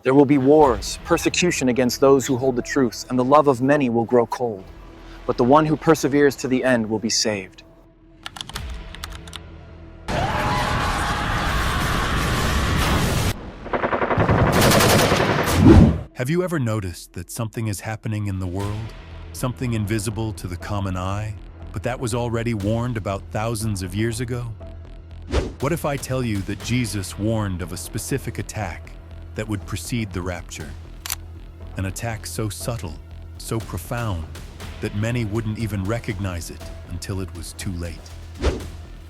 There will be wars, persecution against those who hold the truth, and the love of many will grow cold. But the one who perseveres to the end will be saved. Have you ever noticed that something is happening in the world? Something invisible to the common eye, but that was already warned about thousands of years ago? What if I tell you that Jesus warned of a specific attack that would precede the rapture? An attack so subtle, so profound, that many wouldn't even recognize it until it was too late.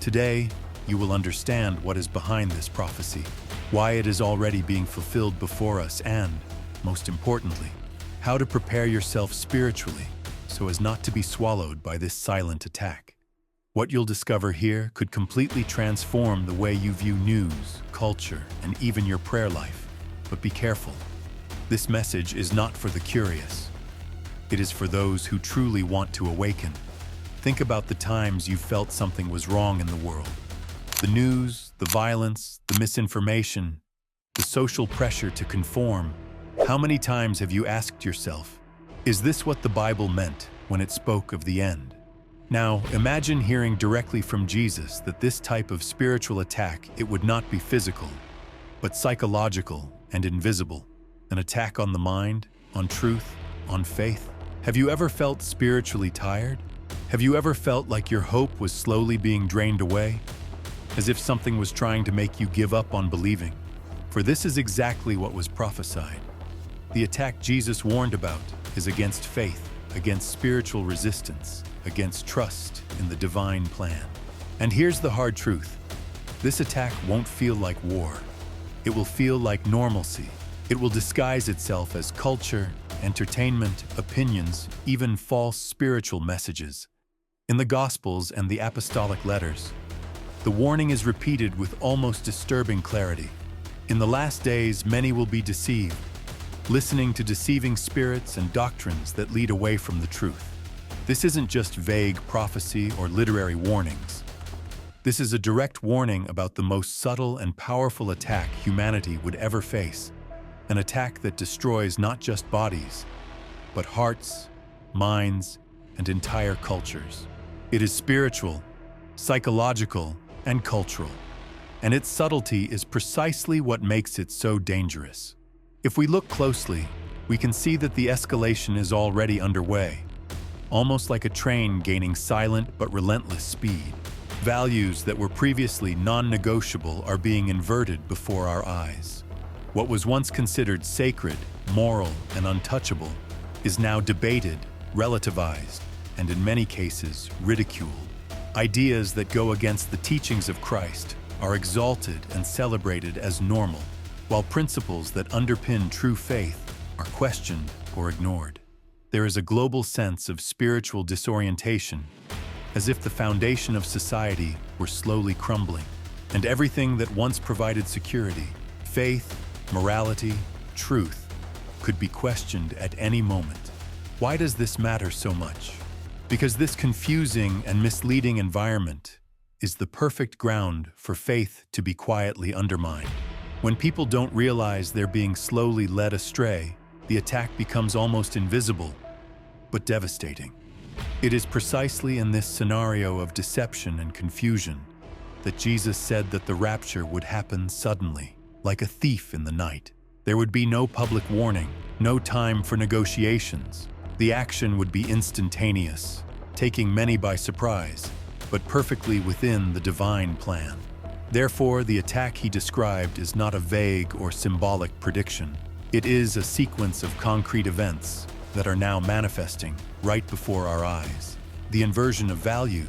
Today, you will understand what is behind this prophecy, why it is already being fulfilled before us, and, most importantly, how to prepare yourself spiritually so as not to be swallowed by this silent attack. What you'll discover here could completely transform the way you view news, culture, and even your prayer life. But be careful. This message is not for the curious. It is for those who truly want to awaken. Think about the times you felt something was wrong in the world. The news, the violence, the misinformation, the social pressure to conform. How many times have you asked yourself, is this what the Bible meant when it spoke of the end? Now, imagine hearing directly from Jesus that this type of spiritual attack, it would not be physical, but psychological and invisible. An attack on the mind, on truth, on faith. Have you ever felt spiritually tired? Have you ever felt like your hope was slowly being drained away? As if something was trying to make you give up on believing? For this is exactly what was prophesied. The attack Jesus warned about is against faith, against spiritual resistance, against trust in the divine plan. And here's the hard truth. This attack won't feel like war. It will feel like normalcy. It will disguise itself as culture, entertainment, opinions, even false spiritual messages. In the Gospels and the apostolic letters, the warning is repeated with almost disturbing clarity. In the last days, many will be deceived, listening to deceiving spirits and doctrines that lead away from the truth. This isn't just vague prophecy or literary warnings. This is a direct warning about the most subtle and powerful attack humanity would ever face. An attack that destroys not just bodies, but hearts, minds, and entire cultures. It is spiritual, psychological, and cultural. And its subtlety is precisely what makes it so dangerous. If we look closely, we can see that the escalation is already underway, almost like a train gaining silent but relentless speed. Values that were previously non-negotiable are being inverted before our eyes. What was once considered sacred, moral, and untouchable is now debated, relativized, and in many cases, ridiculed. Ideas that go against the teachings of Christ are exalted and celebrated as normal, while principles that underpin true faith are questioned or ignored. There is a global sense of spiritual disorientation, as if the foundation of society were slowly crumbling, and everything that once provided security, faith, morality, truth, could be questioned at any moment. Why does this matter so much? Because this confusing and misleading environment is the perfect ground for faith to be quietly undermined. When people don't realize they're being slowly led astray, the attack becomes almost invisible, but devastating. It is precisely in this scenario of deception and confusion that Jesus said that the rapture would happen suddenly, like a thief in the night. There would be no public warning, no time for negotiations. The action would be instantaneous, taking many by surprise, but perfectly within the divine plan. Therefore, the attack he described is not a vague or symbolic prediction. It is a sequence of concrete events that are now manifesting right before our eyes. The inversion of values,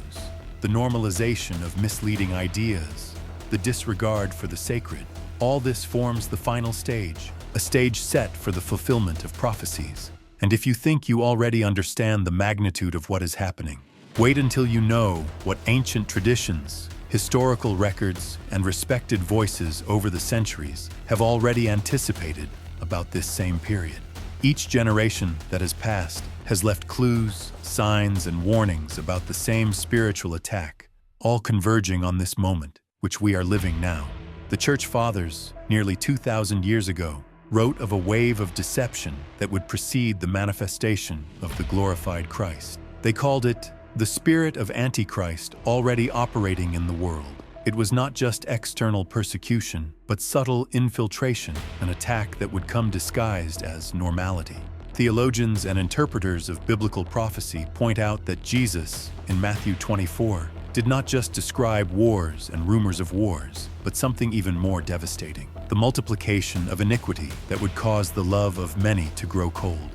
the normalization of misleading ideas, the disregard for the sacred, all this forms the final stage, a stage set for the fulfillment of prophecies. And if you think you already understand the magnitude of what is happening, wait until you know what ancient traditions, historical records, and respected voices over the centuries have already anticipated about this same period. Each generation that has passed has left clues, signs, and warnings about the same spiritual attack, all converging on this moment, which we are living now. The Church Fathers, nearly 2,000 years ago, wrote of a wave of deception that would precede the manifestation of the glorified Christ. They called it the spirit of Antichrist already operating in the world. It was not just external persecution, but subtle infiltration, an attack that would come disguised as normality. Theologians and interpreters of biblical prophecy point out that Jesus, in Matthew 24, did not just describe wars and rumors of wars, but something even more devastating: the multiplication of iniquity that would cause the love of many to grow cold.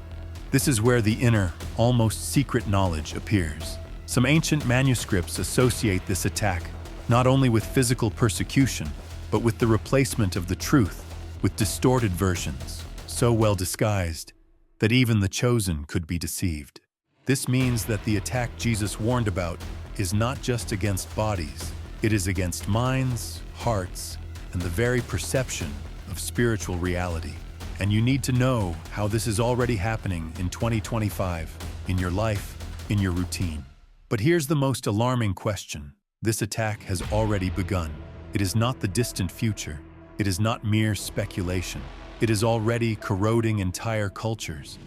This is where the inner, almost secret knowledge appears. Some ancient manuscripts associate this attack not only with physical persecution, but with the replacement of the truth with distorted versions, so well disguised that even the chosen could be deceived. This means that the attack Jesus warned about is not just against bodies, it is against minds, hearts, and the very perception of spiritual reality. And you need to know how this is already happening in 2025, in your life, in your routine. But here's the most alarming question. This attack has already begun. It is not the distant future. It is not mere speculation. It is already corroding entire cultures.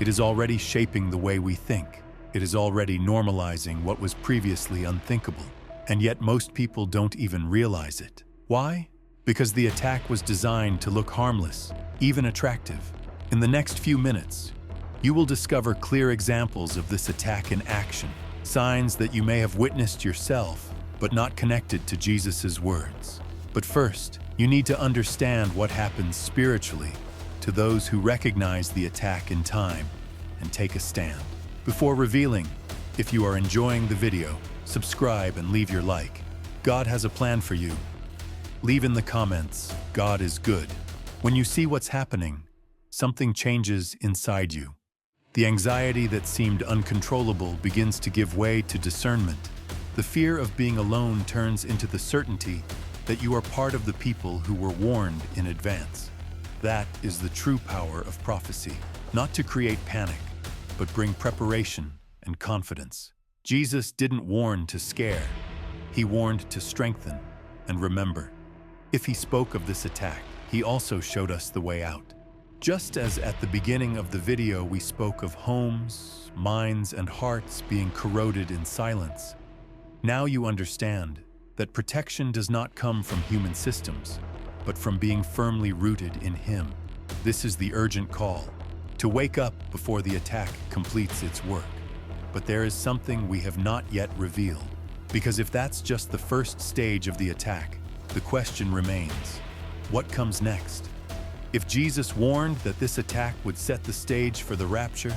It is already shaping the way we think. It is already normalizing what was previously unthinkable. And yet most people don't even realize it. Why? Because the attack was designed to look harmless, even attractive. In the next few minutes, you will discover clear examples of this attack in action, signs that you may have witnessed yourself, but not connected to Jesus' words. But first, you need to understand what happens spiritually to those who recognize the attack in time and take a stand. Before revealing, if you are enjoying the video, subscribe and leave your like. God has a plan for you. Leave in the comments, God is good. When you see what's happening, something changes inside you. The anxiety that seemed uncontrollable begins to give way to discernment. The fear of being alone turns into the certainty that you are part of the people who were warned in advance. That is the true power of prophecy, not to create panic, but bring preparation and confidence. Jesus didn't warn to scare. He warned to strengthen and remember. If he spoke of this attack, he also showed us the way out. Just as at the beginning of the video we spoke of homes, minds, and hearts being corroded in silence, now you understand that protection does not come from human systems, but from being firmly rooted in Him. This is the urgent call, to wake up before the attack completes its work. But there is something we have not yet revealed, because if that's just the first stage of the attack, the question remains, what comes next? If Jesus warned that this attack would set the stage for the rapture,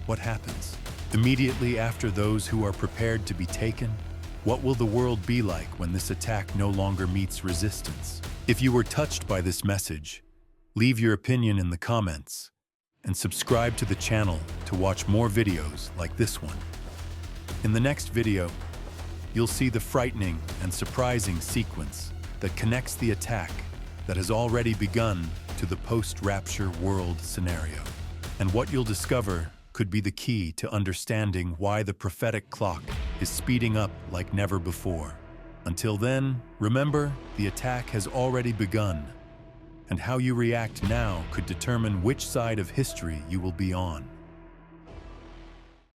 what happens? Immediately after those who are prepared to be taken, what will the world be like when this attack no longer meets resistance? If you were touched by this message, leave your opinion in the comments and subscribe to the channel to watch more videos like this one. In the next video, you'll see the frightening and surprising sequence that connects the attack that has already begun to the post-rapture world scenario. And what you'll discover could be the key to understanding why the prophetic clock is speeding up like never before. Until then, remember, the attack has already begun, and how you react now could determine which side of history you will be on.